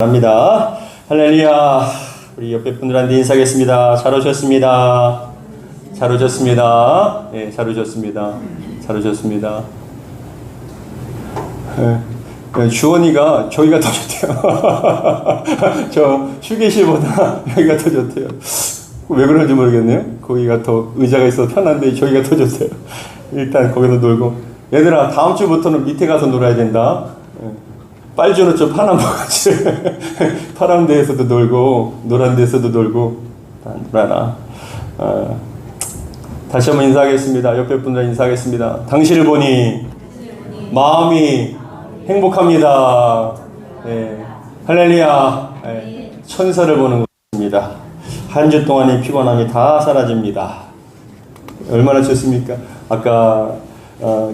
합니다. 할렐루야. 우리 옆에 분들한테 인사하겠습니다. 잘 오셨습니다. 잘 오셨습니다. 네, 잘 오셨습니다. 잘 오셨습니다. 주원이가 저기가 더 좋대요. 저 휴게실보다 여기가 더 좋대요. 왜 그런지 모르겠네요. 거기가 더 의자가 있어서 편한데 저기가 더 좋대요. 일단 거기서 놀고, 얘들아 다음 주부터는 밑에 가서 놀아야 된다. 빨주노초 파남바같이 파란 데에서도 놀고 노란 데에서도 놀고 다 놀아라. 다시 한번 인사하겠습니다. 옆에 분들 인사하겠습니다. 당신을 보니 마음이 행복합니다. 네. 할렐루야. 네. 천사를 보는 것입니다. 한 주 동안의 피곤함이 다 사라집니다. 얼마나 좋습니까? 아까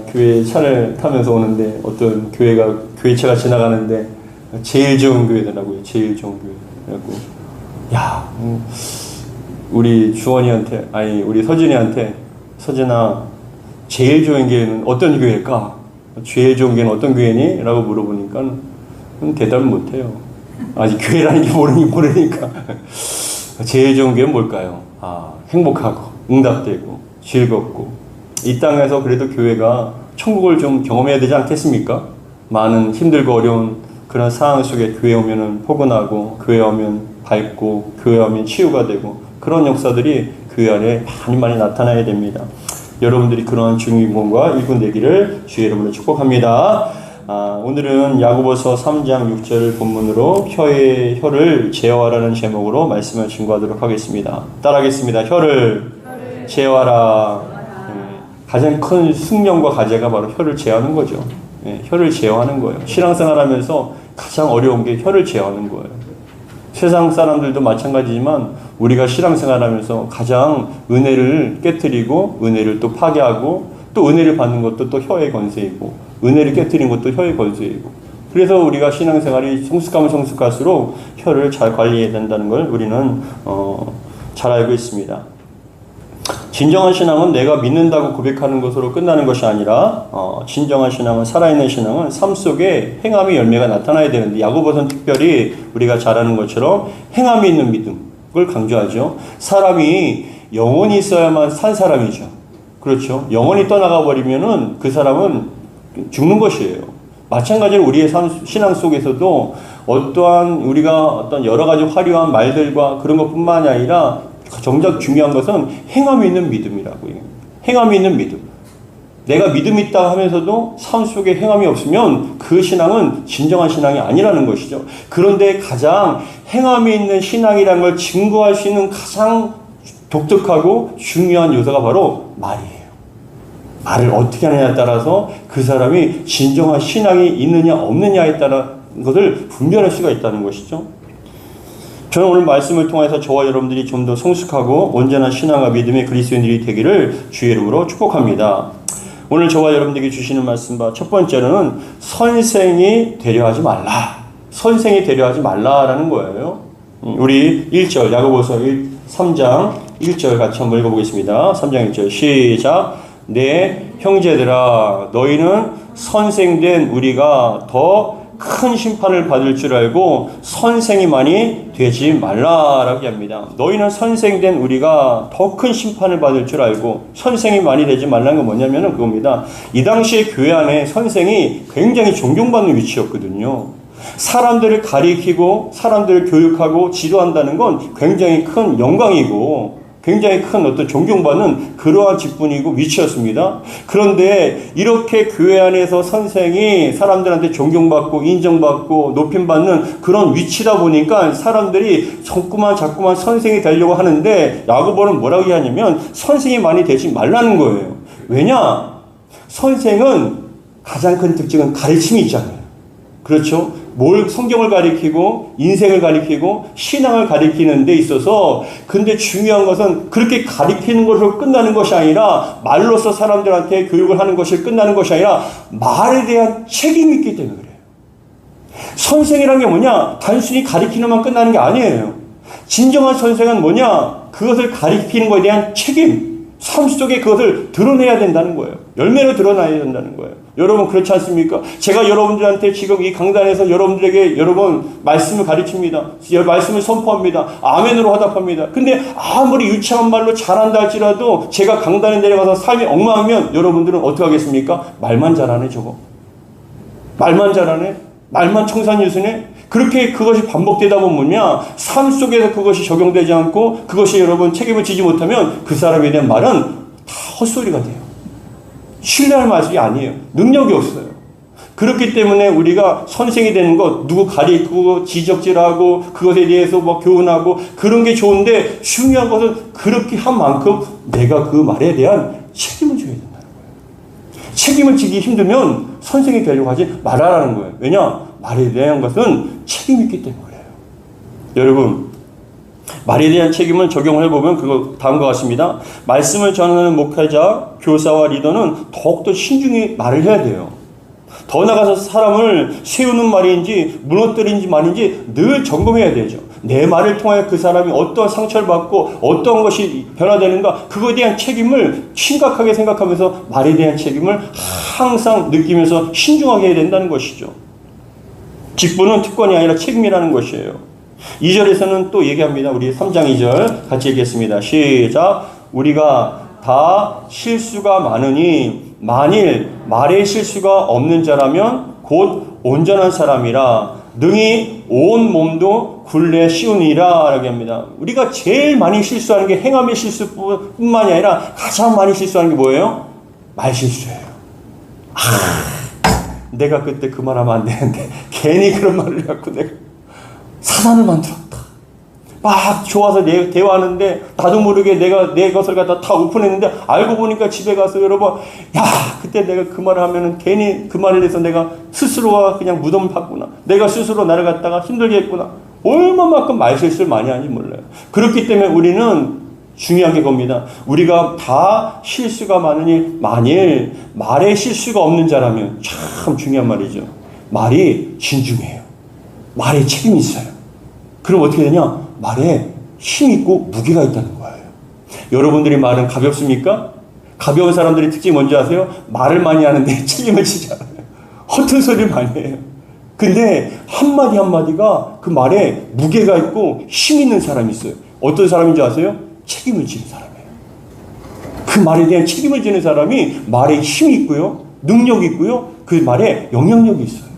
교회 차를 타면서 오는데 어떤 교회차가 지나가는데 제일 좋은 교회더라고요. 제일 좋은 교회. 그래갖고 야, 우리 주원이한테, 아니 우리 서진이한테, 서진아 제일 좋은 교회는 어떤 교회일까? 제일 좋은 교회는 어떤 교회니? 라고 물어보니까 대답을 못해요. 아직 교회라는 게 모르니까. 제일 좋은 교회는 뭘까요? 행복하고 응답되고 즐겁고 이 땅에서 그래도 교회가 천국을 좀 경험해야 되지 않겠습니까? 많은 힘들고 어려운 그런 상황 속에 교회 오면은 포근하고, 교회 오면 밝고, 교회 오면 치유가 되고, 그런 역사들이 교회 안에 많이 나타나야 됩니다. 여러분들이 그런 주인공과 일꾼 되기를 주의 이름으로 축복합니다. 오늘은 야고보서 3장 6절 본문으로 혀를 제어하라는 제목으로 말씀을 증거하도록 하겠습니다. 따라하겠습니다. 혀를 제어하라. 가장 큰 숙명과 과제가 바로 혀를 제어하는 거죠. 혀를 제어하는 거예요. 신앙생활 하면서 가장 어려운 게 혀를 제어하는 거예요. 세상 사람들도 마찬가지지만 우리가 신앙생활 하면서 가장 은혜를 깨트리고 은혜를 또 파괴하고 또 은혜를 받는 것도 또 혀의 권세이고 은혜를 깨트리는 것도 혀의 권세이고, 그래서 우리가 신앙생활이 성숙하면 성숙할수록 혀를 잘 관리해야 된다는 걸 우리는 잘 알고 있습니다. 진정한 신앙은 내가 믿는다고 고백하는 것으로 끝나는 것이 아니라 진정한 신앙은, 살아있는 신앙은 삶 속에 행함의 열매가 나타나야 되는데, 야고보서는 특별히 우리가 잘 아는 것처럼 행함이 있는 믿음을 강조하죠. 사람이 영혼이 있어야만 산 사람이죠. 그렇죠. 영혼이 떠나가 버리면은 그 사람은 죽는 것이에요. 마찬가지로 우리의 신앙 속에서도 어떠한 우리가 어떤 여러 가지 화려한 말들과 그런 것뿐만이 아니라 정작 중요한 것은 행함이 있는 믿음이라고요. 행함이 있는 믿음. 내가 믿음이 있다 하면서도 삶 속에 행함이 없으면 그 신앙은 진정한 신앙이 아니라는 것이죠. 그런데 가장 행함이 있는 신앙이라는 걸 증거할 수 있는 가장 독특하고 중요한 요소가 바로 말이에요. 말을 어떻게 하느냐에 따라서 그 사람이 진정한 신앙이 있느냐 없느냐에 따라 것을 분별할 수가 있다는 것이죠. 저는 오늘 말씀을 통해서 저와 여러분들이 좀 더 성숙하고 온전한 신앙과 믿음의 그리스도인들이 되기를 주의 이름으로 축복합니다. 오늘 저와 여러분들에게 주시는 말씀 첫 번째로는 선생이 되려 하지 말라. 선생이 되려 하지 말라라는 거예요. 우리 1절 야고보서 3장 1절 같이 한번 읽어보겠습니다. 3장 1절 시작. 내 형제들아 너희는 선생된 우리가 더 큰 심판을 받을 줄 알고 선생이 많이 되지 말라라고 합니다. 너희는 선생된 우리가 더 큰 심판을 받을 줄 알고 선생이 많이 되지 말라는 건 뭐냐면 그겁니다. 이 당시에 교회 안에 선생이 굉장히 존경받는 위치였거든요. 사람들을 가리키고 사람들을 교육하고 지도한다는 건 굉장히 큰 영광이고 굉장히 큰 어떤 존경받는 그러한 직분이고 위치였습니다. 그런데 이렇게 교회 안에서 선생이 사람들한테 존경받고 인정받고 높임받는 그런 위치다 보니까 사람들이 자꾸만 선생이 되려고 하는데, 야고보는 뭐라고 하냐면 선생이 많이 되지 말라는 거예요. 왜냐? 선생은 가장 큰 특징은 가르침이 있잖아요. 그렇죠? 성경을 가리키고 인생을 가리키고 신앙을 가리키는 데 있어서, 근데 중요한 것은 그렇게 가리키는 것으로 끝나는 것이 아니라 말로써 사람들한테 교육을 하는 것이 끝나는 것이 아니라 말에 대한 책임이 있기 때문에 그래요. 선생이란 게 뭐냐? 단순히 가리키는 것만 끝나는 게 아니에요. 진정한 선생은 뭐냐? 그것을 가리키는 것에 대한 책임, 삶 속에 그것을 드러내야 된다는 거예요. 열매로 드러나야 된다는 거예요. 여러분 그렇지 않습니까? 제가 여러분들한테 지금 이 강단에서 여러분들에게 여러분 말씀을 가르칩니다. 말씀을 선포합니다. 아멘으로 화답합니다. 근데 아무리 유창한 말로 잘한다 할지라도 제가 강단에 내려가서 삶이 엉망이면 여러분들은 어떻게 하겠습니까? 말만 잘하네 저거. 말만 잘하네. 말만 청산유수네. 그렇게 그것이 반복되다 보면요, 삶 속에서 그것이 적용되지 않고 그것이 여러분 책임을 지지 못하면 그 사람에 대한 말은 다 헛소리가 돼요. 신뢰할 맛이 아니에요. 능력이 없어요. 그렇기 때문에 우리가 선생이 되는 것, 누구 가리키고 지적질하고 그것에 대해서 뭐 교훈하고 그런 게 좋은데 중요한 것은 그렇게 한 만큼 내가 그 말에 대한 책임을 져야 된다는 거예요. 책임을 지기 힘들면 선생이 되려고 하지 말아라는 거예요. 왜냐? 말에 대한 것은 책임이 있기 때문에 그래요. 여러분, 말에 대한 책임을 적용을 해보면 그거 다음과 같습니다. 말씀을 전하는 목회자, 교사와 리더는 더욱더 신중히 말을 해야 돼요. 더 나아가서 사람을 세우는 말인지 무너뜨리는 말인지 늘 점검해야 되죠. 내 말을 통하여 그 사람이 어떤 상처를 받고 어떤 것이 변화되는가, 그거에 대한 책임을 심각하게 생각하면서 말에 대한 책임을 항상 느끼면서 신중하게 해야 된다는 것이죠. 직분은 특권이 아니라 책임이라는 것이에요. 2절에서는 또 얘기합니다. 우리 3장 2절 같이 읽겠습니다. 시작. 우리가 다 실수가 많으니 만일 말에 실수가 없는 자라면 곧 온전한 사람이라 능히 온 몸도 굴레 씌우니라 라고 합니다. 우리가 제일 많이 실수하는 게 행함의 실수뿐만이 아니라 가장 많이 실수하는 게 뭐예요? 말 실수예요. 내가 그때 그 말하면 안 되는데 괜히 그런 말을 갖고 내가 사단을 만들었다. 막 좋아서 대화하는데 나도 모르게 내가 내 것을 갖다 다 오픈했는데 알고 보니까 집에 가서 여러분, 야 그때 내가 그 말을 하면은 괜히 그 말을 해서 내가 스스로가 그냥 무덤을 팠구나. 내가 스스로 나를 갖다가 힘들게 했구나. 얼마만큼 말실수를 많이 하는지 몰라요. 그렇기 때문에 우리는 중요한 게 겁니다. 우리가 다 실수가 많으니 만일 말에 실수가 없는 자라면, 참 중요한 말이죠. 말이 진중해요. 말에 책임이 있어요. 그럼 어떻게 되냐? 말에 힘 있고 무게가 있다는 거예요. 여러분들이 말은 가볍습니까? 가벼운 사람들의 특징이 뭔지 아세요? 말을 많이 하는데 책임을 지지 않아요. 허튼 소리를 많이 해요. 근데 한마디 한마디가 그 말에 무게가 있고 힘 있는 사람이 있어요. 어떤 사람인지 아세요? 책임을 지는 사람이에요. 그 말에 대한 책임을 지는 사람이 말에 힘이 있고요, 능력이 있고요, 그 말에 영향력이 있어요.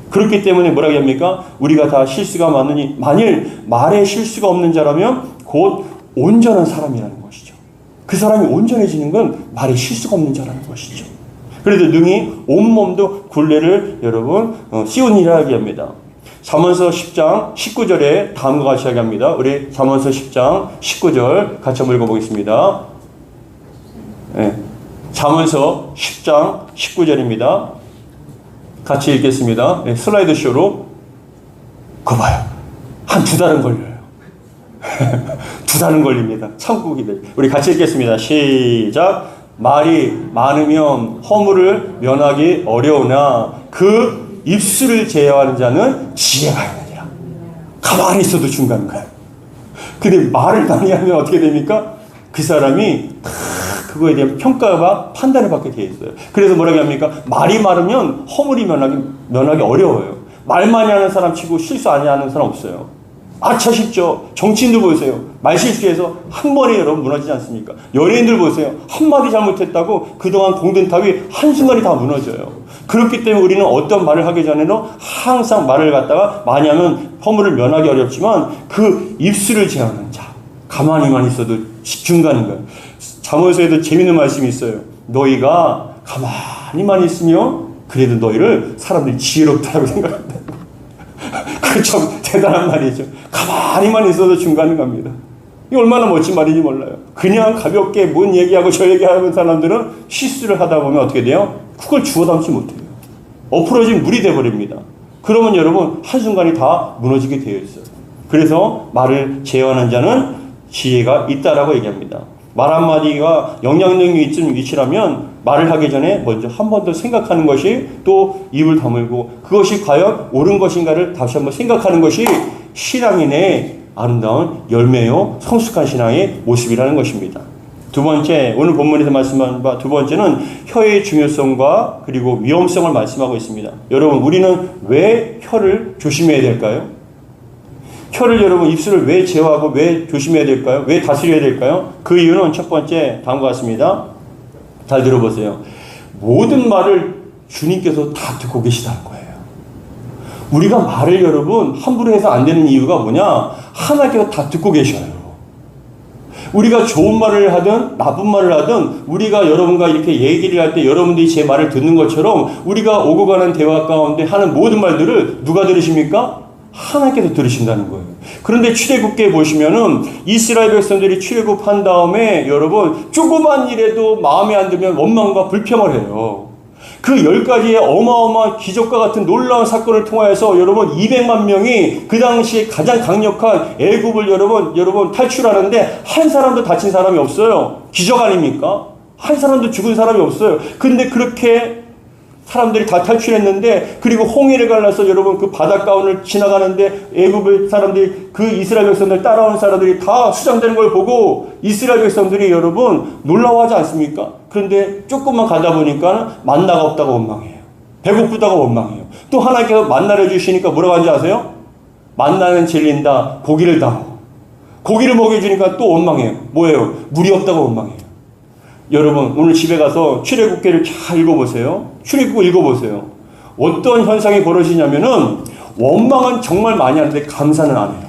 그렇기 때문에 뭐라고 합니까? 우리가 다 실수가 많으니 만일 말에 실수가 없는 자라면 곧 온전한 사람이라는 것이죠. 그 사람이 온전해지는 건 말에 실수가 없는 자라는 것이죠. 그래도 능히 온몸도 굴레를 여러분 씌우니라 합니다. 잠언서 10장 19절에 다음과 같이 이야기합니다. 우리 잠언서 10장 19절 같이 한번 읽어보겠습니다. 네. 잠언서 10장 19절입니다. 같이 읽겠습니다. 네, 슬라이드 쇼로. 그거 봐요. 한 2달은 걸려요. 2달은 걸립니다. 참고 기다려. 우리 같이 읽겠습니다. 시작. 말이 많으면 허물을 면하기 어려우나 그 입술을 제어하는 자는 지혜가 있느니라. 가만히 있어도 중간인 거예요. 근데 말을 많이 하면 어떻게 됩니까? 그 사람이 그거에 대한 평가와 판단을 받게 되어 있어요. 그래서 뭐라고 합니까? 말이 많으면 허물이 면하기 어려워요. 말 많이 하는 사람 치고 실수 안 하는 사람 없어요. 아차 싶죠. 정치인들 보세요. 말 실수해서 한 번에 여러분 무너지지 않습니까? 연예인들 보세요. 한마디 잘못했다고 그동안 공든 탑이 한순간에 다 무너져요. 그렇기 때문에 우리는 어떤 말을 하기 전에는 항상 말을 갖다가 많이 하면 허물을 면하기 어렵지만 그 입술을 제어하는 자, 가만히만 있어도 중간인 거예요. 잠언서에도 재밌는 말씀이 있어요. 너희가 가만히만 있으면 그래도 너희를 사람들이 지혜롭다고 생각한다. 그렇죠. 대단한 말이죠. 가만히만 있어도 중간인 겁니다. 이게 얼마나 멋진 말인지 몰라요. 그냥 가볍게 뭔 얘기하고 저 얘기하는 사람들은 실수를 하다 보면 어떻게 돼요? 그걸 주워 담지 못해요. 엎으러진 물이 돼버립니다. 그러면 여러분 한순간에 다 무너지게 되어 있어요. 그래서 말을 제어하는 자는 지혜가 있다라고 얘기합니다. 말 한마디가 영향력이 있는 위치라면 말을 하기 전에 먼저 한 번 더 생각하는 것이, 또 입을 다물고 그것이 과연 옳은 것인가를 다시 한번 생각하는 것이 신앙인의 아름다운 열매요 성숙한 신앙의 모습이라는 것입니다. 두 번째, 오늘 본문에서 말씀한 바 두 번째는 혀의 중요성과 그리고 위험성을 말씀하고 있습니다. 여러분, 우리는 왜 혀를 조심해야 될까요? 혀를 여러분, 입술을 왜 제어하고 왜 조심해야 될까요? 왜 다스려야 될까요? 그 이유는 첫 번째, 다음과 같습니다. 잘 들어보세요. 모든 말을 주님께서 다 듣고 계시다는 거예요. 우리가 말을 여러분 함부로 해서 안 되는 이유가 뭐냐? 하나님께서 다 듣고 계셔요. 우리가 좋은 말을 하든 나쁜 말을 하든 우리가 여러분과 이렇게 얘기를 할 때 여러분들이 제 말을 듣는 것처럼 우리가 오고 가는 대화 가운데 하는 모든 말들을 누가 들으십니까? 하나님께서 들으신다는 거예요. 그런데 출애굽기에 보시면은 이스라엘 백성들이 출애굽한 다음에 여러분 조그만 일에도 마음에 안 들면 원망과 불평을 해요. 그 10가지의 어마어마한 기적과 같은 놀라운 사건을 통하여서 여러분 200만 명이 그 당시에 가장 강력한 애굽을 여러분 탈출하는데 한 사람도 다친 사람이 없어요. 기적 아닙니까? 한 사람도 죽은 사람이 없어요. 근데 그렇게 사람들이 다 탈출했는데, 그리고 홍해를 갈라서 여러분 그 바닷가운을 지나가는데 애굽의 사람들이, 그 이스라엘 백성들 따라오는 사람들이 다 수장되는 걸 보고 이스라엘 백성들이 여러분 놀라워하지 않습니까? 그런데 조금만 가다 보니까 만나가 없다고 원망해요. 배고프다고 원망해요. 또 하나님께서 만나를 주시니까 뭐라고 하는지 아세요? 만나는 질린다, 고기를 다오. 고기를 먹여주니까 또 원망해요. 뭐예요? 물이 없다고 원망해요. 여러분, 오늘 집에 가서 출애굽기를 잘 읽어보세요. 출애굽기 읽어보세요. 어떤 현상이 벌어지냐면은 원망은 정말 많이 하는데 감사는 안 해요.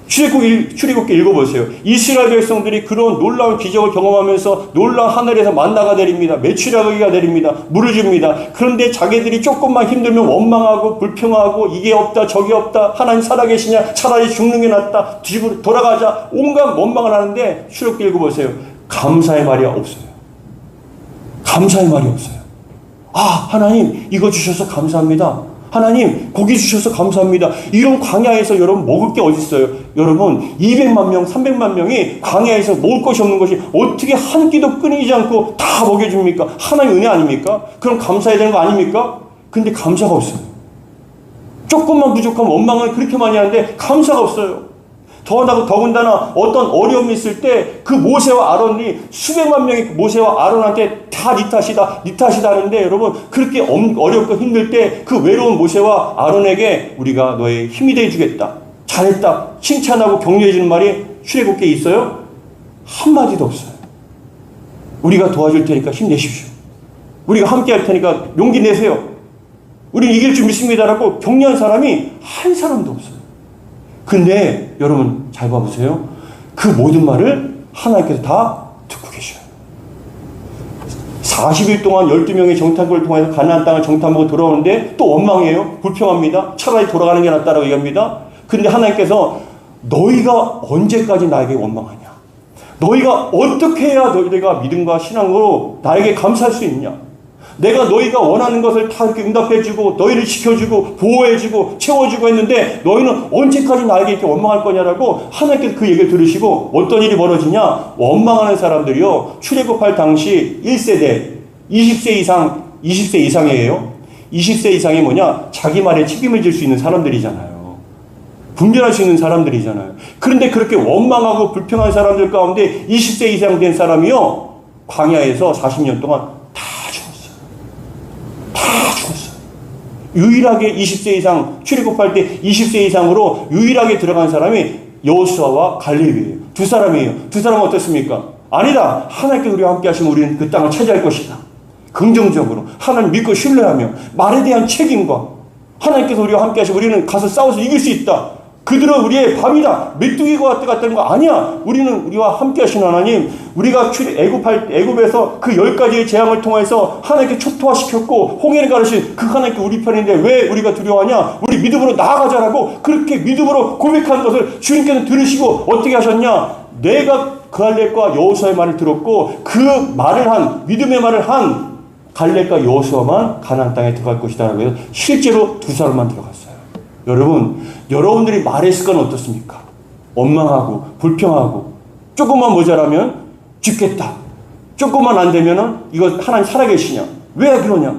출애굽기 읽어보세요. 이스라엘 백성들이 그런 놀라운 기적을 경험하면서 놀라운 하늘에서 만나가 내립니다. 메추라기가 내립니다. 물을 줍니다. 그런데 자기들이 조금만 힘들면 원망하고 불평하고 이게 없다 저게 없다, 하나님 살아계시냐, 차라리 죽는 게 낫다, 집으로 돌아가자, 온갖 원망을 하는데 출애굽기 읽어보세요. 감사의 말이 없어요. 감사의 말이 없어요. 아, 하나님 이거 주셔서 감사합니다. 하나님 고기 주셔서 감사합니다. 이런 광야에서 여러분 먹을 게 어디 있어요? 여러분 200만 명, 300만 명이 광야에서 먹을 것이 없는 것이 어떻게 한 끼도 끊이지 않고 다 먹여줍니까? 하나님 은혜 아닙니까? 그럼 감사해야 되는 거 아닙니까? 근데 감사가 없어요. 조금만 부족하면 원망을 그렇게 많이 하는데 감사가 없어요. 더군다나 어떤 어려움이 있을 때 그 모세와 아론이 수백만 명이 모세와 아론한테 다 네 탓이다 하는데, 여러분 그렇게 어렵고 힘들 때 그 외로운 모세와 아론에게 우리가 너의 힘이 되어주겠다, 잘했다, 칭찬하고 격려해주는 말이 출애굽기에 있어요? 한마디도 없어요. 우리가 도와줄 테니까 힘내십시오. 우리가 함께 할 테니까 용기 내세요. 우리는 이길 줄 믿습니다라고 격려한 사람이 한 사람도 없어요. 근데 여러분 잘 봐보세요. 그 모든 말을 하나님께서 다 듣고 계셔요. 40일 동안 12명의 정탐꾼을 통해서 가나안 땅을 정탐하고 돌아오는데 또 원망해요. 불평합니다. 차라리 돌아가는 게 낫다라고 얘기합니다. 근데 하나님께서 너희가 언제까지 나에게 원망하냐? 너희가 어떻게 해야 너희가 믿음과 신앙으로 나에게 감사할 수 있냐? 내가 너희가 원하는 것을 다 이렇게 응답해주고 너희를 지켜주고 보호해주고 채워주고 했는데 너희는 언제까지 나에게 이렇게 원망할 거냐라고 하나님께서 그 얘기를 들으시고 어떤 일이 벌어지냐? 원망하는 사람들이요, 출애굽할 당시 1세대 20세 이상이에요. 20세 이상이 뭐냐? 자기 말에 책임을 질 수 있는 사람들이잖아요. 분별할 수 있는 사람들이잖아요. 그런데 그렇게 원망하고 불평한 사람들 가운데 20세 이상 된 사람이요, 광야에서 40년 동안 유일하게 20세 이상, 출애굽할 때 20세 이상으로 유일하게 들어간 사람이 여호수아와 갈렙이에요. 두 사람이에요. 두 사람은 어떻습니까? 아니다, 하나님께서 우리와 함께 하시면 우리는 그 땅을 차지할 것이다. 긍정적으로 하나님 믿고 신뢰하며 말에 대한 책임과 하나님께서 우리와 함께 하시면 우리는 가서 싸워서 이길 수 있다. 그들은 우리의 밥이다, 메뚜기와 같다는 거 아니야. 우리는 우리와 함께 하신 하나님, 우리가 애굽에서 그 10가지의 재앙을 통해서 하나님께 초토화시켰고 홍해를 가르신 그 하나님께 우리 편인데 왜 우리가 두려워하냐? 우리 믿음으로 나아가자라고 그렇게 믿음으로 고백한 것을 주님께서 들으시고 어떻게 하셨냐? 내가 갈렙과 여호수아의 말을 들었고 그 말을 한, 믿음의 말을 한 갈렙과 여호수아만 가나안 땅에 들어갈 것이다라고 해서 실제로 두 사람만 들어갔어요. 여러분, 여러분들이 말했을 건 어떻습니까? 원망하고 불평하고 조금만 모자라면 죽겠다, 조금만 안 되면은 이거 하나님 살아계시냐, 왜 그러냐,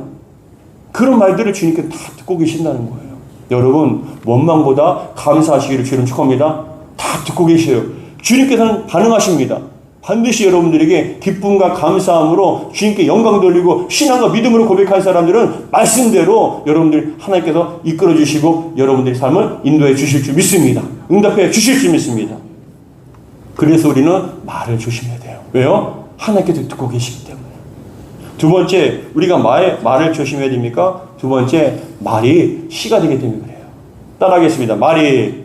그런 말들을 주님께 다 듣고 계신다는 거예요. 여러분, 원망보다 감사하시기를 주님 축복합니다. 다 듣고 계셔요. 주님께서는 반응하십니다. 반드시 여러분들에게 기쁨과 감사함으로 주님께 영광 돌리고 신앙과 믿음으로 고백한 사람들은 말씀대로 여러분들 하나님께서 이끌어 주시고 여러분들의 삶을 인도해 주실 줄 믿습니다. 응답해 주실 줄 믿습니다. 그래서 우리는 말을 조심해야 돼요. 왜요? 하나님께서 듣고 계시기 때문에. 두 번째, 우리가 말을 조심해야 됩니까? 두 번째, 말이 씨가 되기 때문에 그래요. 따라하겠습니다. 말이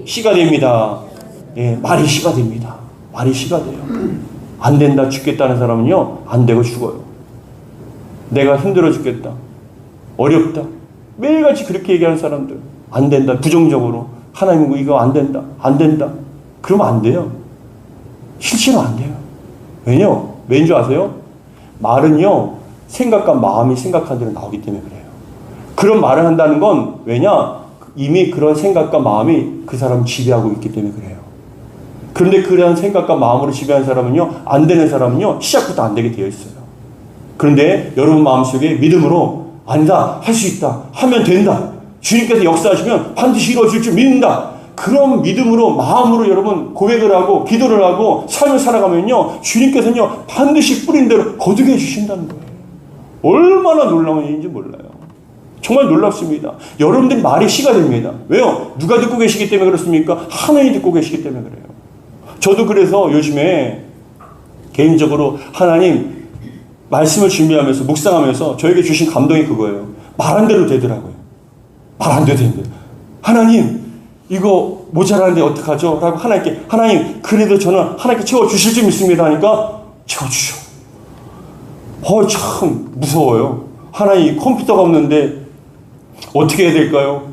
씨가 됩니다. 예, 말이 씨가 됩니다. 말이 씨가 돼요. 안 된다, 죽겠다는 사람은요, 안 되고 죽어요. 내가 힘들어 죽겠다, 어렵다, 매일같이 그렇게 얘기하는 사람들, 안 된다, 부정적으로, 하나님 이거 안 된다, 안 된다, 그러면 안 돼요. 실제로 안 돼요. 왜냐? 왜인 줄 아세요? 말은요, 생각과 마음이 생각한 대로 나오기 때문에 그래요. 그런 말을 한다는 건 왜냐? 이미 그런 생각과 마음이 그 사람을 지배하고 있기 때문에 그래요. 그런데 그런 생각과 마음으로 지배하는 사람은요, 안 되는 사람은요, 시작부터 안 되게 되어 있어요. 그런데 여러분 마음속에 믿음으로 아니다, 할 수 있다, 하면 된다, 주님께서 역사하시면 반드시 이루어질 줄 믿는다, 그런 믿음으로 마음으로 여러분 고백을 하고 기도를 하고 삶을 살아가면요, 주님께서는요 반드시 뿌린 대로 거두게 해주신다는 거예요. 얼마나 놀라운 일인지 몰라요. 정말 놀랍습니다. 여러분들이 말이 씨가 됩니다. 왜요? 누가 듣고 계시기 때문에 그렇습니까? 하나님이 듣고 계시기 때문에 그래요. 저도 그래서 요즘에 개인적으로 하나님 말씀을 준비하면서 묵상하면서 저에게 주신 감동이 그거예요. 말한 대로 되더라고요. 말 안 돼도 됩니다. 하나님 이거 모자라는데 어떡하죠? 라고 하나님께, 하나님 그래도 저는 하나님께 채워주실 줄 믿습니다 하니까 채워주셔. 참 무서워요. 하나님 컴퓨터가 없는데 어떻게 해야 될까요?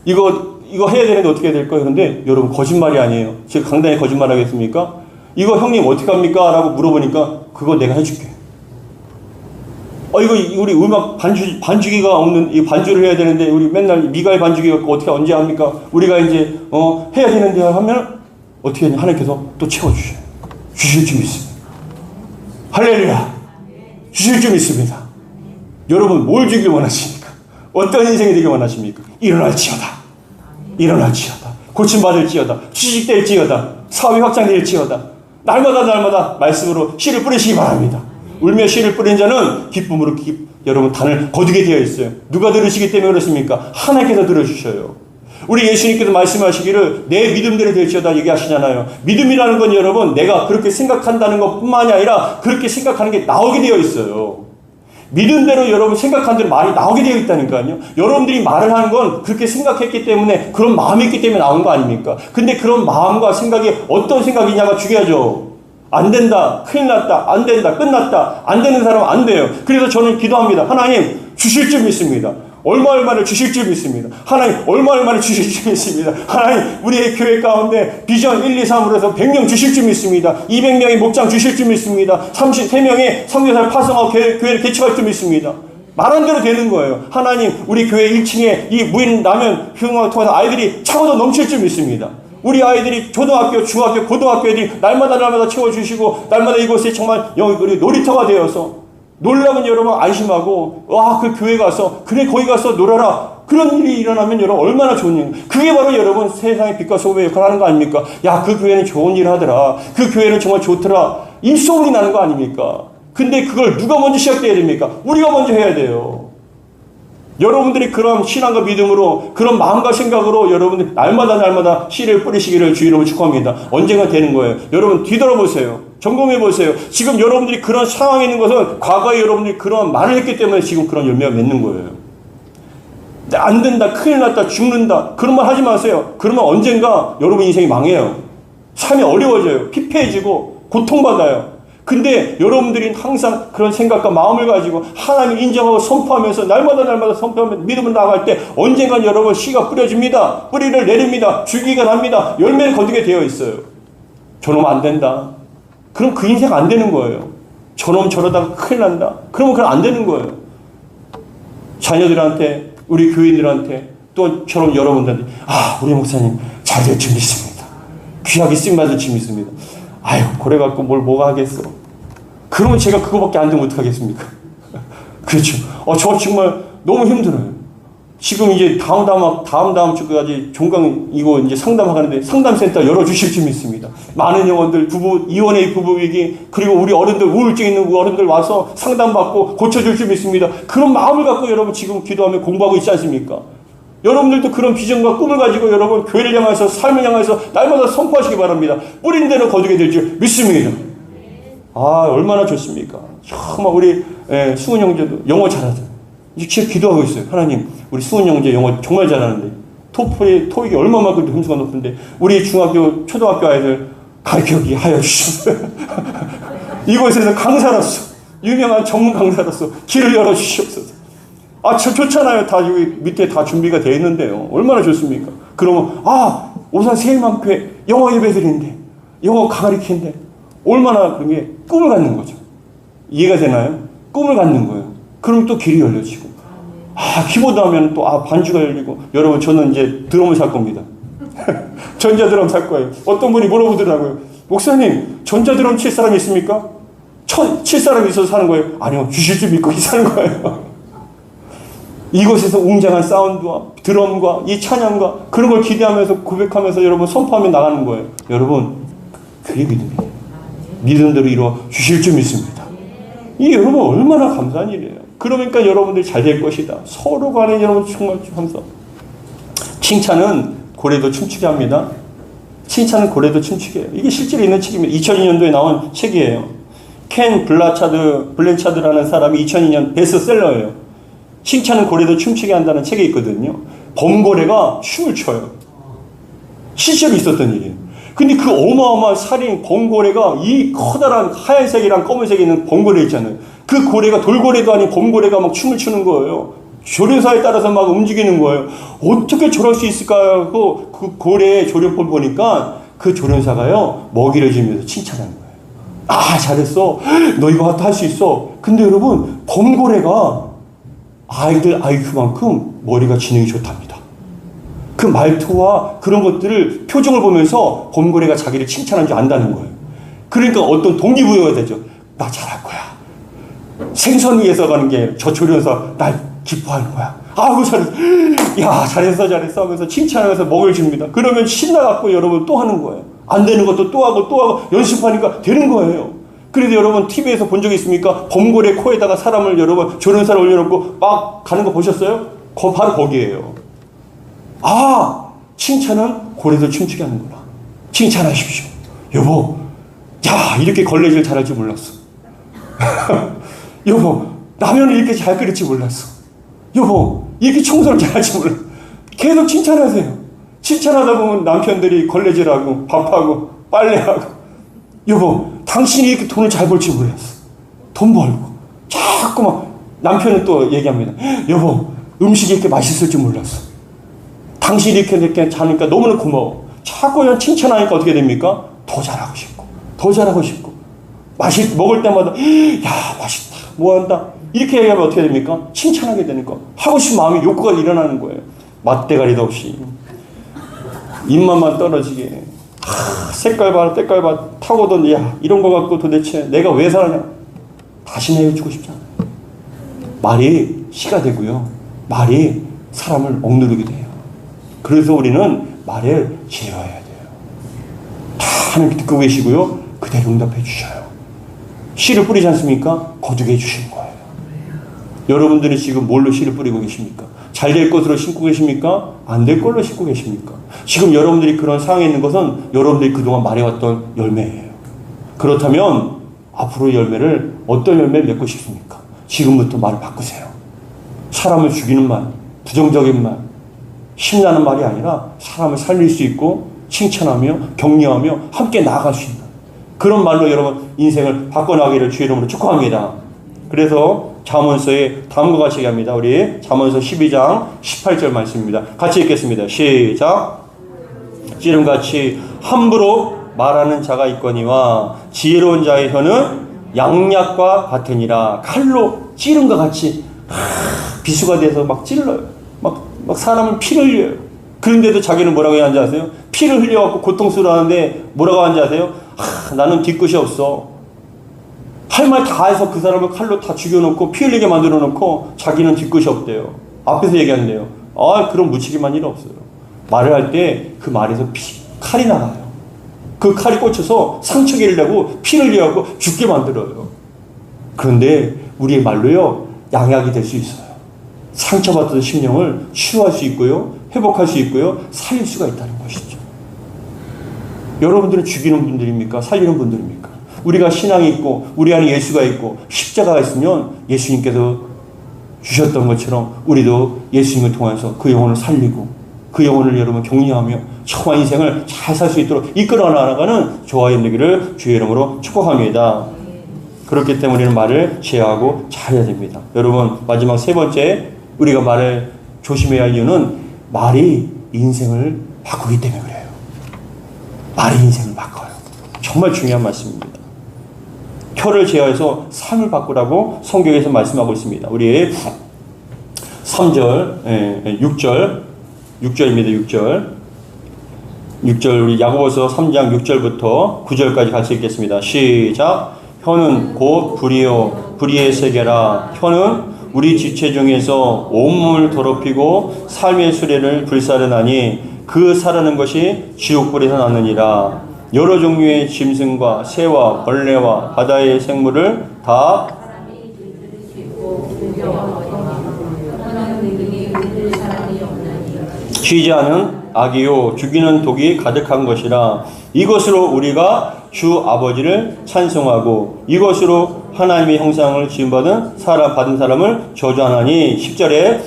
이거 해야 되는데 어떻게 해야 될까요? 그런데 여러분 거짓말이 아니에요. 제가 강단에 거짓말 하겠습니까? 이거 형님 어떻게 합니까? 라고 물어보니까 그거 내가 해줄게. 이거 우리 음악 반주기가 없는, 이 반주를 해야 되는데 우리 맨날 미가의 반주기 갖고 어떻게 언제 합니까? 우리가 이제 해야 되는데 하면 어떻게 하냐? 하나님께서 또 채워주셔요. 주실 줄 믿습니다. 할렐루야. 주실 줄 믿습니다. 여러분 뭘 주길 원하십니까? 어떤 인생이 되길 원하십니까? 일어날지어다. 일어날지어다. 고침받을지어다. 취직될지어다. 사업이 확장될지어다. 날마다 말씀으로 씨를 뿌리시기 바랍니다. 울며 씨를 뿌린 자는 기쁨으로 여러분 단을 거두게 되어 있어요. 누가 들으시기 때문에 그렇습니까? 하나님께서 들어주셔요. 우리 예수님께서 말씀하시기를 내 믿음대로 될지어다 얘기하시잖아요. 믿음이라는 건 여러분 내가 그렇게 생각한다는 것뿐만이 아니라 그렇게 생각하는 게 나오게 되어 있어요. 믿음대로 여러분 생각한 대로 말이 나오게 되어 있다니까요. 여러분들이 말을 하는 건 그렇게 생각했기 때문에, 그런 마음이 있기 때문에 나온 거 아닙니까? 근데 그런 마음과 생각이 어떤 생각이냐가 중요하죠. 안 된다, 큰일 났다, 안 된다, 끝났다, 안 되는 사람은 안 돼요. 그래서 저는 기도합니다. 하나님 주실 줄 믿습니다. 얼마를 주실 줄 믿습니다. 하나님 얼마를 주실 줄 믿습니다. 하나님 우리의 교회 가운데 비전 1, 2, 3으로 해서 100명 주실 줄 믿습니다. 200명의 목장 주실 줄 믿습니다. 33명의 선교사를 파송하고 교회를 개척할 줄 믿습니다. 말한 대로 되는 거예요. 하나님 우리 교회 1층에 이 무인 라면 휴응을 통해서 아이들이 차고도 넘칠 줄 믿습니다. 우리 아이들이 초등학교, 중학교, 고등학교 애들이 날마다 채워주시고 날마다 이곳에 정말 우리 놀이터가 되어서 놀라면 여러분 안심하고 그 교회 가서 그래 거기 가서 놀아라, 그런 일이 일어나면 여러분 얼마나 좋은 일. 그게 바로 여러분 세상의 빛과 소금의 역할을 하는 거 아닙니까? 야, 그 교회는 좋은 일을 하더라, 그 교회는 정말 좋더라, 입소문이 나는 거 아닙니까? 근데 그걸 누가 먼저 시작돼야 됩니까? 우리가 먼저 해야 돼요. 여러분들이 그런 신앙과 믿음으로 그런 마음과 생각으로 여러분들 날마다 씨를 뿌리시기를 주 이름으로 축복합니다. 언젠가 되는 거예요. 여러분 뒤돌아보세요. 점검해 보세요. 지금 여러분들이 그런 상황에 있는 것은 과거에 여러분들이 그런 말을 했기 때문에 지금 그런 열매가 맺는 거예요. 안 된다, 큰일 났다, 죽는다, 그런 말 하지 마세요. 그러면 언젠가 여러분 인생이 망해요. 삶이 어려워져요. 피폐해지고 고통받아요. 근데 여러분들이 항상 그런 생각과 마음을 가지고 하나님을 인정하고 선포하면서 날마다 선포하면서 믿음을 나아갈 때 언젠간 여러분 씨가 뿌려집니다. 뿌리를 내립니다. 줄기가 납니다. 열매를 거두게 되어 있어요. 저놈 안 된다, 그럼 그 인생 안 되는 거예요. 저놈 저러다가 큰일 난다, 그러면 그건 안 되는 거예요. 자녀들한테, 우리 교인들한테, 또 저런 여러분들한테 우리 목사님 잘 될 줄 믿습니다. 귀하게 쓰임받을 줄 믿습니다. 그래갖고 뭐가 하겠어. 그러면 제가 그거밖에 안 되면 어떡하겠습니까? 그렇죠. 저 정말 너무 힘들어요. 지금 이제 다음 주까지 종강 이거 이제 상담하는데 상담센터 열어주실 줄 믿습니다. 많은 영혼들, 이혼의 부부위기, 그리고 우리 어른들, 우울증 있는 어른들 와서 상담받고 고쳐줄 줄 믿습니다. 그런 마음을 갖고 여러분 지금 기도하며 공부하고 있지 않습니까? 여러분들도 그런 비전과 꿈을 가지고 여러분 교회를 향해서 삶을 향해서 날마다 선포하시기 바랍니다. 뿌린 대로 거두게 될 줄 믿습니다. 아, 얼마나 좋습니까? 정말 우리 수은 형제도 영어 잘하죠. 이제 기도하고 있어요. 하나님, 우리 수은 형제 영어 정말 잘하는데 토익이 얼마만큼 점수가 높은데 우리 중학교, 초등학교 아이들 가르치기 하여 주시옵소서. 이곳에서 강사로서, 유명한 전문 강사로서 길을 열어 주시옵소서. 아, 좋잖아요. 다 여기 밑에 다 준비가 되어 있는데요. 얼마나 좋습니까? 그러면 오산 세일만교회 영어 예배드리는데, 영어 가르치는데 얼마나 그런 게 꿈을 갖는 거죠. 이해가 되나요? 꿈을 갖는 거예요. 그럼 또 길이 열려지고, 키보드 하면 또 반주가 열리고. 여러분, 저는 이제 드럼을 살 겁니다. 전자드럼 살 거예요. 어떤 분이 물어보더라고요. 목사님, 전자드럼 칠 사람이 있습니까? 칠 사람이 있어서 사는 거예요? 아니요, 주실 줄 믿고 사는 거예요. 이곳에서 웅장한 사운드와 드럼과 이 찬양과 그런 걸 기대하면서 고백하면서 여러분 선포하며 나가는 거예요. 여러분, 그게 믿음이에요. 믿음대로 이루어 주실 줄 믿습니다. 이게 여러분 얼마나 감사한 일이에요. 그러니까 여러분들이 잘 될 것이다. 서로 간에 여러분 정말 감사. 칭찬은 고래도 춤추게 합니다. 칭찬은 고래도 춤추게 해요. 이게 실제로 있는 책입니다. 2002년도에 나온 책이에요. 켄 블란차드라는 사람이 2002년 베스트셀러예요. 칭찬은 고래도 춤추게 한다는 책이 있거든요. 범고래가 춤을 춰요. 실제로 있었던 일이에요. 근데 그 어마어마한 살인 범고래가 이 커다란 하얀색이랑 검은색이 있는 범고래 있잖아요. 그 고래가 돌고래도 아닌 범고래가 막 춤을 추는 거예요. 조련사에 따라서 막 움직이는 거예요. 어떻게 저럴 수 있을까 하고 그 고래의 조련법을 보니까 그 조련사가요, 먹이를 주면서 칭찬하는 거예요. 잘했어. 너 이거 할 수 있어. 근데 여러분, 범고래가 아이들 IQ만큼 머리가 지능이 좋답니다. 그 말투와 그런 것들을 표정을 보면서 범고래가 자기를 칭찬한 줄 안다는 거예요. 그러니까 어떤 동기부여가 되죠. 나 잘할 거야. 생선 위에서 가는 게 저 조련사 날 기뻐하는 거야. 아이고 잘했어. 야, 잘했어 하면서 칭찬하면서 먹을 줍니다. 그러면 신나갖고 여러분 또 하는 거예요. 안 되는 것도 또 하고 연습하니까 되는 거예요. 그래서 여러분 TV에서 본 적 있습니까? 범고래 코에다가 사람을 여러분 조련사를 올려놓고 막 가는 거 보셨어요? 바로 거기에요. 칭찬은 고래도 춤추게 하는구나. 칭찬하십시오. 여보, 야, 이렇게 걸레질 잘할 줄 몰랐어. 여보, 라면을 이렇게 잘 끓일 줄 몰랐어. 여보, 이렇게 청소를 잘할 줄 몰랐어. 계속 칭찬하세요. 칭찬하다 보면 남편들이 걸레질하고 밥하고 빨래하고. 여보, 당신이 이렇게 돈을 잘 벌 줄 몰랐어. 돈 벌고. 자꾸 막 남편은 또 얘기합니다. 여보, 음식이 이렇게 맛있을 줄 몰랐어. 당신이 이렇게 자니까 너무나 고마워. 자꾸 그냥 칭찬하니까 어떻게 됩니까? 더 잘하고 싶고. 먹을 때마다, 야, 맛있다. 뭐 한다. 이렇게 얘기하면 어떻게 됩니까? 칭찬하게 되니까. 하고 싶은 마음이 욕구가 일어나는 거예요. 맛대가리도 없이. 입맛만 떨어지게. 색깔 봐, 타고던, 야, 이런 거 갖고 도대체 내가 왜 살았냐? 다시 내어주고 싶지 않아요. 말이 씨가 되고요. 말이 사람을 억누르게 돼요. 그래서 우리는 말을 제어해야 돼요. 다 하나님 듣고 계시고요. 그대로 응답해 주셔요. 씨를 뿌리지 않습니까? 거두게 해주시는 거예요. 여러분들은 지금 뭘로 씨를 뿌리고 계십니까? 잘 될 것으로 심고 계십니까? 안 될 걸로 심고 계십니까? 지금 여러분들이 그런 상황에 있는 것은 여러분들이 그동안 말해왔던 열매예요. 그렇다면 앞으로의 열매를 어떤 열매를 맺고 싶습니까? 지금부터 말을 바꾸세요. 사람을 죽이는 말, 부정적인 말, 힘나는 말이 아니라 사람을 살릴 수 있고 칭찬하며 격려하며 함께 나아갈 수 있는 그런 말로 여러분 인생을 바꿔나가기를 주의 이름으로 축복합니다. 그래서 잠언서에 다음과 같이 얘기합니다. 우리 잠언서 12장 18절 말씀입니다. 같이 읽겠습니다. 시작. 찌름같이 함부로 말하는 자가 있거니와 지혜로운 자의 혀는 양약과 같으니라. 칼로 찌름과 같이 비수가 돼서 막 찔러요. 막 사람은 피를 흘려요. 그런데도 자기는 뭐라고 하는지 아세요? 피를 흘려갖고 고통스러워하는데 뭐라고 하는지 아세요? 나는 뒤끝이 없어. 할 말 다 해서 그 사람을 칼로 다 죽여놓고 피 흘리게 만들어놓고 자기는 뒤끝이 없대요. 앞에서 얘기한대요. 그런 무책임한 일 없어요. 말을 할 때 그 말에서 칼이 나가요. 그 칼이 꽂혀서 상처기를 내고 피를 이어하고 죽게 만들어요. 그런데 우리의 말로요, 양약이 될 수 있어요. 상처받던 심령을 치유할 수 있고요, 회복할 수 있고요, 살릴 수가 있다는 것이죠. 여러분들은 죽이는 분들입니까? 살리는 분들입니까? 우리가 신앙이 있고 우리 안에 예수가 있고 십자가가 있으면 예수님께서 주셨던 것처럼 우리도 예수님을 통해서 그 영혼을 살리고 그 영혼을 여러분 격려하며 청한 인생을 잘 살 수 있도록 이끌어 나가는 저와 되기를 주의 이름으로 축복합니다. 그렇기 때문에 우리는 말을 제어하고 잘해야 됩니다. 여러분, 마지막 세 번째, 우리가 말을 조심해야 할 이유는 말이 인생을 바꾸기 때문에 그래요. 말이 인생을 바꿔요. 정말 중요한 말씀입니다. 혀를 제어해서 삶을 바꾸라고 성경에서 말씀하고 있습니다. 우리 3절, 6절입니다. 6절 우리 야고보서 3장 6절부터 9절까지 같이 읽겠습니다. 시작. 혀는 곧 불이요 불의의 세계라. 혀는 우리 지체 중에서 온몸을 더럽히고 삶의 수레를 불사르나니 그 사르는 것이 지옥불에서 나느니라. 여러 종류의 짐승과 새와 벌레와 바다의 생물을 다 쉬지 않은 악이요 죽이는 독이 가득한 것이라. 이것으로 우리가 주 아버지를 찬송하고 이것으로 하나님의 형상을 지음받은 받은 사람을 저주하나니. 10절에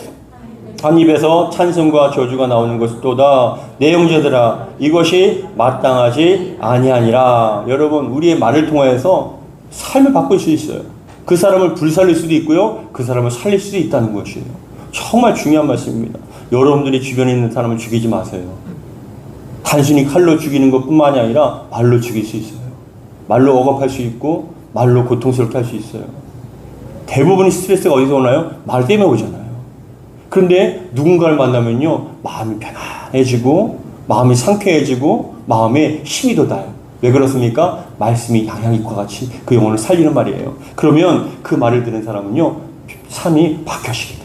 한 입에서 찬송과 저주가 나오는 것이 또다. 내 형제들아, 이것이 마땅하지 아니하니라. 여러분, 우리의 말을 통해서 삶을 바꿀 수 있어요. 그 사람을 불살릴 수도 있고요, 그 사람을 살릴 수도 있다는 것이에요. 정말 중요한 말씀입니다. 여러분들이 주변에 있는 사람을 죽이지 마세요. 단순히 칼로 죽이는 것뿐만이 아니라 말로 죽일 수 있어요. 말로 억압할 수 있고 말로 고통스럽게 할 수 있어요. 대부분의 스트레스가 어디서 오나요? 말 때문에 오잖아요. 그런데 누군가를 만나면요, 마음이 편안해지고 마음이 상쾌해지고 마음에 힘이 돋아요. 왜 그렇습니까? 말씀이 양양잎과 같이 그 영혼을 살리는 말이에요. 그러면 그 말을 들은 사람은요, 삶이 바뀌어지게 돼요.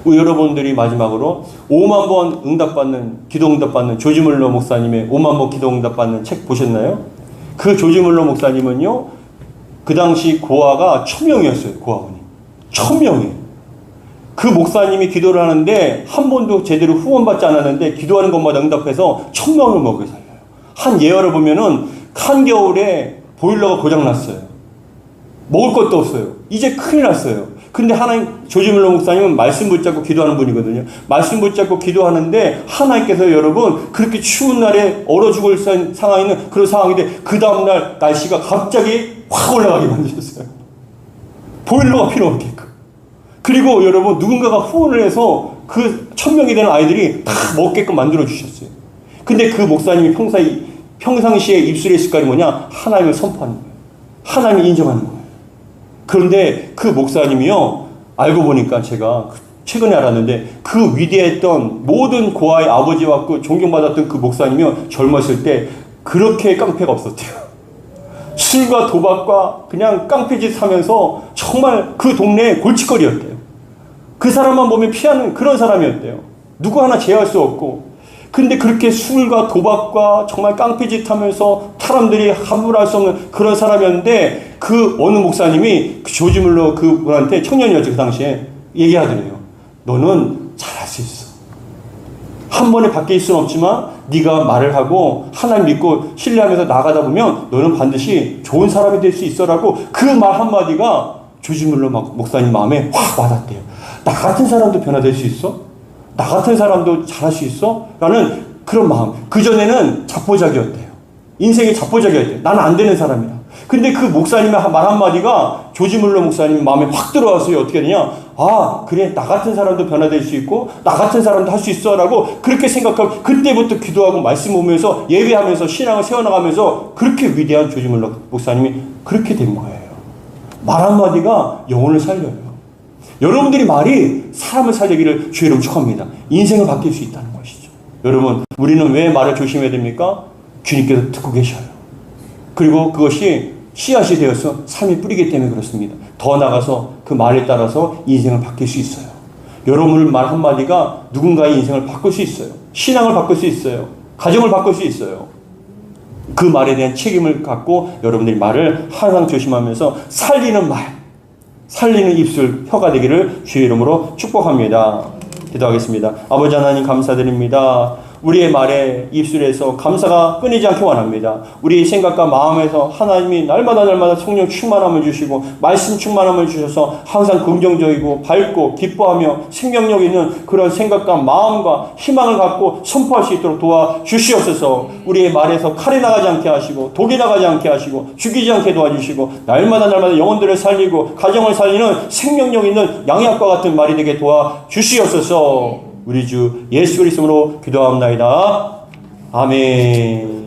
여러분들이 마지막으로 5만 번 기도 응답받는 조지 물러 목사님의 5만 번 기도 응답받는 책 보셨나요? 그 조지 물러 목사님은요, 그 당시 고아가 1000명이었어요. 고아원이 1000명이에요. 그 목사님이 기도를 하는데 한 번도 제대로 후원받지 않았는데 기도하는 것마다 응답해서 1000명을 먹여 살려요. 한 예화를 보면은 한겨울에 보일러가 고장났어요. 먹을 것도 없어요. 이제 큰일 났어요. 근데 조지 물러 목사님은 말씀 붙잡고 기도하는 분이거든요. 말씀 붙잡고 기도하는데 하나님께서 여러분 그렇게 추운 날에 얼어 죽을 상황에 있는 그런 상황인데 그 다음날 날씨가 갑자기 확 올라가게 만드셨어요. 보일러가 필요 없게끔. 그리고 여러분 누군가가 후원을 해서 그 1000명이 되는 아이들이 다 먹게끔 만들어 주셨어요. 근데 그 목사님이 평상시에 입술의 습관이 뭐냐? 하나님을 선포하는 거예요. 하나님을 인정하는 거예요. 그런데 그 목사님이요, 알고 보니까 제가 최근에 알았는데 그 위대했던 모든 고아의 아버지와 그 존경받았던 그 목사님이요, 젊었을 때 그렇게 깡패가 없었대요. 술과 도박과 그냥 깡패짓 하면서 정말 그 동네의 골칫거리였대요. 그 사람만 보면 피하는 그런 사람이었대요. 누구 하나 제어할 수 없고. 근데 그렇게 술과 도박과 정말 깡패짓 하면서 사람들이 함부로 할 수 없는 그런 사람이었는데 그 어느 목사님이 조지 물러 그분한테 청년이었죠. 그 당시에 얘기하더래요. 너는 잘할 수 있어. 한 번에 바뀔 수는 없지만 네가 말을 하고 하나님 믿고 신뢰하면서 나가다 보면 너는 반드시 좋은 사람이 될 수 있어라고 그 말 한마디가 조지 물러 목사님 마음에 확 와닿대요. 나 같은 사람도 변화될 수 있어? 나 같은 사람도 잘할 수 있어? 라는 그런 마음. 그전에는 자포자기였대요. 인생이 자포자기였대요. 나는 안 되는 사람이야. 근데 그 목사님의 말 한마디가 조지 물러 목사님 마음에 확 들어와서요. 어떻게 되냐? 아, 그래. 나 같은 사람도 변화될 수 있고 나 같은 사람도 할 수 있어 라고 그렇게 생각하고 그때부터 기도하고 말씀 보면서 예배하면서 신앙을 세워나가면서 그렇게 위대한 조지 물러 목사님이 그렇게 된 거예요. 말 한마디가 영혼을 살려요. 여러분들이 말이 사람을 살리기를 주의 이름으로 축복합니다. 인생을 바뀔 수 있다는 것이죠. 여러분, 우리는 왜 말을 조심해야 됩니까? 주님께서 듣고 계셔요. 그리고 그것이 씨앗이 되어서 삶이 뿌리기 때문에 그렇습니다. 더 나아가서 그 말에 따라서 인생을 바뀔 수 있어요. 여러분의 말 한마디가 누군가의 인생을 바꿀 수 있어요. 신앙을 바꿀 수 있어요. 가정을 바꿀 수 있어요. 그 말에 대한 책임을 갖고 여러분들이 말을 항상 조심하면서 살리는 말, 살리는 입술, 혀가 되기를 주의 이름으로 축복합니다. 기도하겠습니다. 아버지 하나님 감사드립니다. 우리의 말에 입술에서 감사가 끊이지 않게 원합니다. 우리 생각과 마음에서 하나님이 날마다 성령 충만함을 주시고 말씀 충만함을 주셔서 항상 긍정적이고 밝고 기뻐하며 생명력 있는 그런 생각과 마음과 희망을 갖고 선포할 수 있도록 도와주시옵소서. 우리의 말에서 칼이 나가지 않게 하시고 독이 나가지 않게 하시고 죽이지 않게 도와주시고 날마다 영혼들을 살리고 가정을 살리는 생명력 있는 양약과 같은 말이 되게 도와주시옵소서. 우리 주 예수 그리스도로 기도합니다. 아멘.